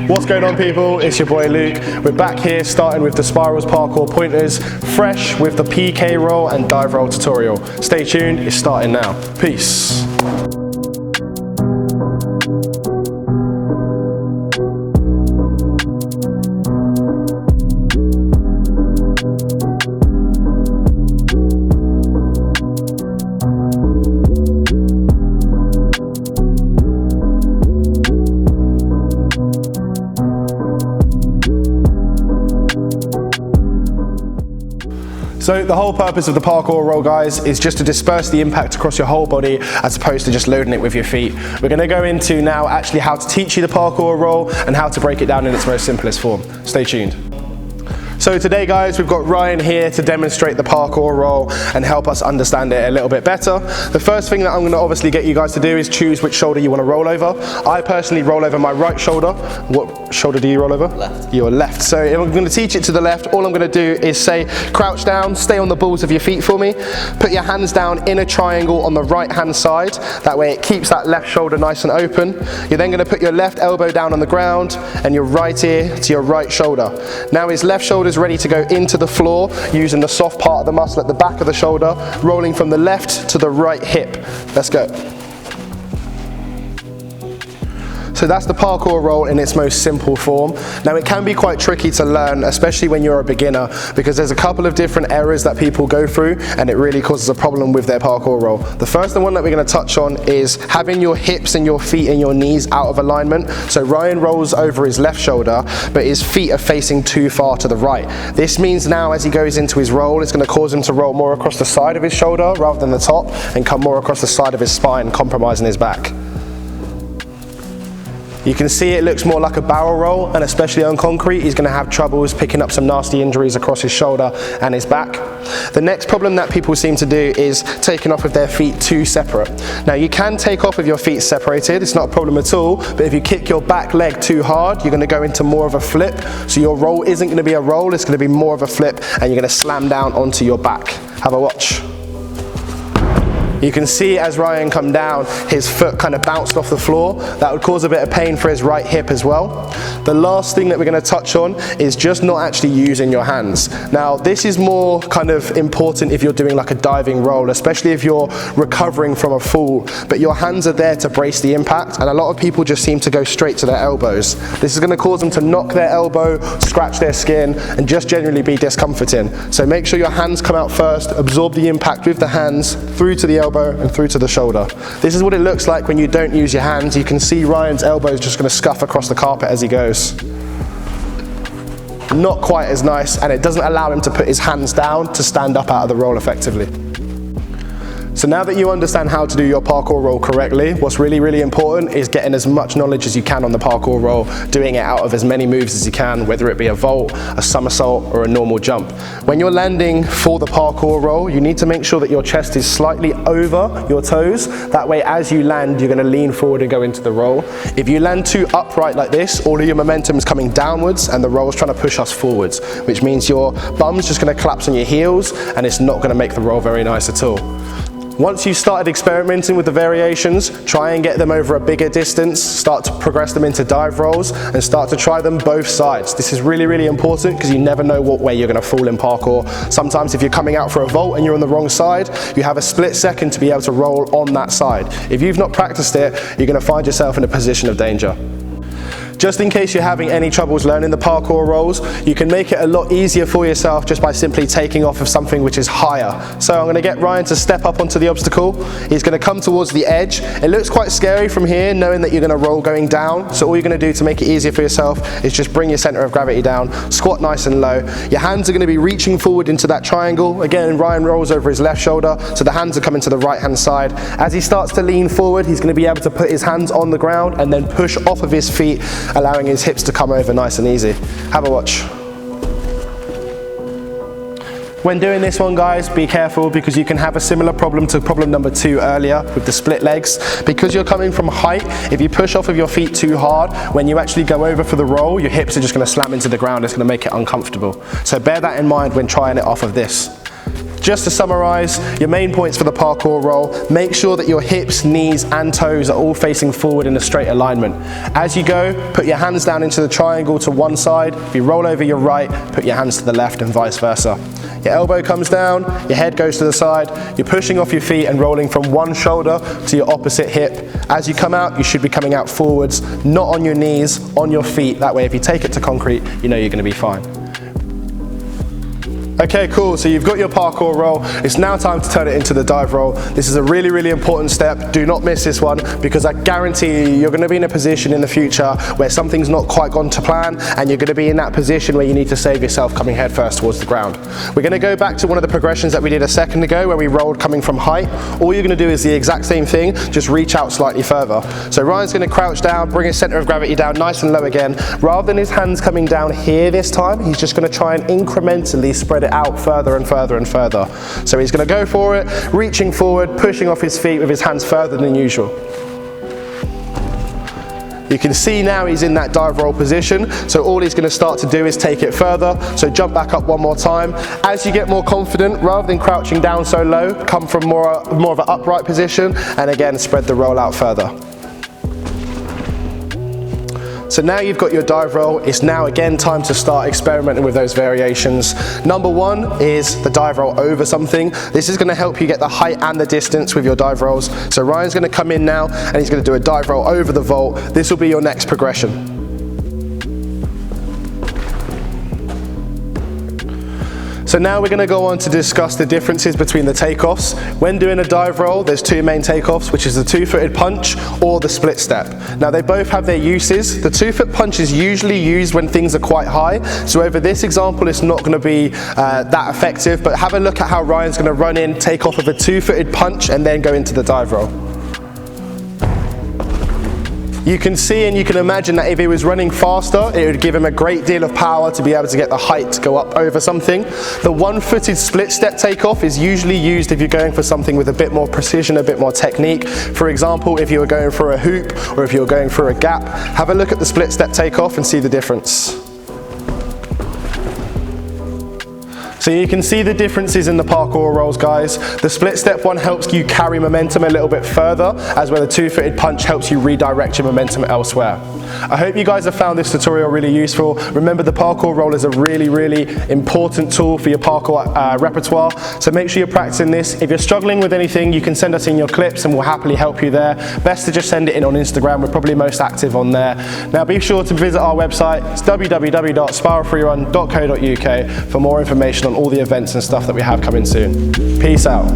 What's going on, people? It's your boy Luke. We're back here starting with the Spirals Parkour pointers, fresh with the PK roll and dive roll tutorial. Stay tuned, it's starting now. Peace. So the whole purpose of the parkour roll, guys, is just to disperse the impact across your whole body as opposed to just loading it with your feet. We're going to go into now actually how to teach you the parkour roll and how to break it down in its most simplest form. Stay tuned. So today, guys, we've got Ryan here to demonstrate the parkour roll and help us understand it a little bit better. The first thing that I'm going to obviously get you guys to do is choose which shoulder you want to roll over. I personally roll over my right shoulder. What shoulder do you roll over? Left. Your left. So if I'm going to teach it to the left, all I'm going to do is say crouch down, stay on the balls of your feet for me, put your hands down in a triangle on the right hand side. That way it keeps that left shoulder nice and open. You're then going to put your left elbow down on the ground and your right ear to your right shoulder. Now his left shoulder is ready to go into the floor using the soft part of the muscle at the back of the shoulder, rolling from the left to the right hip. Let's go. So that's the parkour roll in its most simple form. Now it can be quite tricky to learn, especially when you're a beginner, because there's a couple of different errors that people go through and it really causes a problem with their parkour roll. The first one that we're going to touch on is having your hips and your feet and your knees out of alignment. So Ryan rolls over his left shoulder, but his feet are facing too far to the right. This means now as he goes into his roll, it's going to cause him to roll more across the side of his shoulder rather than the top and come more across the side of his spine, compromising his back. You can see it looks more like a barrel roll, and especially on concrete, he's going to have troubles picking up some nasty injuries across his shoulder and his back. The next problem that people seem to do is taking off with their feet too separate. Now you can take off with your feet separated, it's not a problem at all, but if you kick your back leg too hard, you're going to go into more of a flip. So your roll isn't going to be a roll, it's going to be more of a flip, and you're going to slam down onto your back. Have a watch. You can see as Ryan come down, his foot kind of bounced off the floor. That would cause a bit of pain for his right hip as well. The last thing that we're going to touch on is just not actually using your hands. Now this is more kind of important if you're doing like a diving roll, especially if you're recovering from a fall, but your hands are there to brace the impact, and a lot of people just seem to go straight to their elbows. This is going to cause them to knock their elbow, scratch their skin, and just generally be discomforting. So make sure your hands come out first, absorb the impact with the hands through to the elbow and through to the shoulder. This is what it looks like when you don't use your hands. You can see Ryan's elbow is just going to scuff across the carpet as he goes. Not quite as nice, and it doesn't allow him to put his hands down to stand up out of the roll effectively. So now that you understand how to do your parkour roll correctly, what's really, really important is getting as much knowledge as you can on the parkour roll, doing it out of as many moves as you can, whether it be a vault, a somersault, or a normal jump. When you're landing for the parkour roll, you need to make sure that your chest is slightly over your toes. That way, as you land, you're going to lean forward and go into the roll. If you land too upright like this, all of your momentum is coming downwards and the roll is trying to push us forwards, which means your bum's just going to collapse on your heels and it's not going to make the roll very nice at all. Once you've started experimenting with the variations, try and get them over a bigger distance, start to progress them into dive rolls, and start to try them both sides. This is really, really important because you never know what way you're going to fall in parkour. Sometimes if you're coming out for a vault and you're on the wrong side, you have a split second to be able to roll on that side. If you've not practiced it, you're going to find yourself in a position of danger. Just in case you're having any troubles learning the parkour rolls, you can make it a lot easier for yourself just by simply taking off of something which is higher. So I'm going to get Ryan to step up onto the obstacle. He's going to come towards the edge. It looks quite scary from here, knowing that you're going to roll going down. So all you're going to do to make it easier for yourself is just bring your center of gravity down, squat nice and low. Your hands are going to be reaching forward into that triangle. Again, Ryan rolls over his left shoulder, so the hands are coming to the right hand side. As he starts to lean forward, he's going to be able to put his hands on the ground and then push off of his feet, allowing his hips to come over nice and easy. Have a watch. When doing this one, guys, be careful because you can have a similar problem to problem number 2 earlier with the split legs. Because you're coming from height, if you push off of your feet too hard, when you actually go over for the roll, your hips are just going to slam into the ground. It's going to make it uncomfortable. So bear that in mind when trying it off of this. just to summarize, your main points for the parkour roll: make sure that your hips, knees, and toes are all facing forward in a straight alignment. As you go, put your hands down into the triangle to one side. If you roll over your right, put your hands to the left, and vice versa. Your elbow comes down, your head goes to the side, you're pushing off your feet and rolling from one shoulder to your opposite hip. As you come out, you should be coming out forwards, not on your knees, on your feet. That way, if you take it to concrete, you know you're going to be fine. Okay, cool, so you've got your parkour roll. It's now time to turn it into the dive roll. This is a really, really important step. Do not miss this one, because I guarantee you're gonna be in a position in the future where something's not quite gone to plan, and you're gonna be in that position where you need to save yourself coming head first towards the ground. We're gonna go back to one of the progressions that we did a second ago where we rolled coming from height. All you're gonna do is the exact same thing, just reach out slightly further. So Ryan's gonna crouch down, bring his center of gravity down nice and low again. Rather than his hands coming down here this time, he's just gonna try and incrementally spread it out further and further and further. So he's going to go for it, reaching forward, pushing off his feet with his hands further than usual. You can see now he's in that dive roll position, so all he's going to start to do is take it further. So jump back up one more time. As you get more confident, rather than crouching down so low, come from more of an upright position, and again spread the roll out further. So now you've got your dive roll, it's now again time to start experimenting with those variations. Number one is the dive roll over something. This is going to help you get the height and the distance with your dive rolls. So Ryan's going to come in now and he's going to do a dive roll over the vault. This will be your next progression. So now we're going to go on to discuss the differences between the takeoffs. When doing a dive roll, there's two main takeoffs, which is the two-footed punch or the split step. Now they both have their uses. The two-foot punch is usually used when things are quite high. So over this example, it's not going to be that effective, but have a look at how Ryan's going to run in, take off with a two-footed punch, and then go into the dive roll. You can see and you can imagine that if he was running faster, it would give him a great deal of power to be able to get the height to go up over something. The one-footed split step takeoff is usually used if you're going for something with a bit more precision, a bit more technique. For example, if you were going for a hoop or if you're going for a gap, have a look at the split step takeoff and see the difference. So you can see the differences in the parkour rolls, guys. The split step one helps you carry momentum a little bit further, as where the two-footed punch helps you redirect your momentum elsewhere. I hope you guys have found this tutorial really useful. Remember, the parkour roll is a really, really important tool for your parkour repertoire, so make sure you're practicing this. If you're struggling with anything, you can send us in your clips and we'll happily help you there. Best to just send it in on Instagram, we're probably most active on there. Now be sure to visit our website, it's www.spiralfreerun.co.uk for more information on all the events and stuff that we have coming soon. Peace out.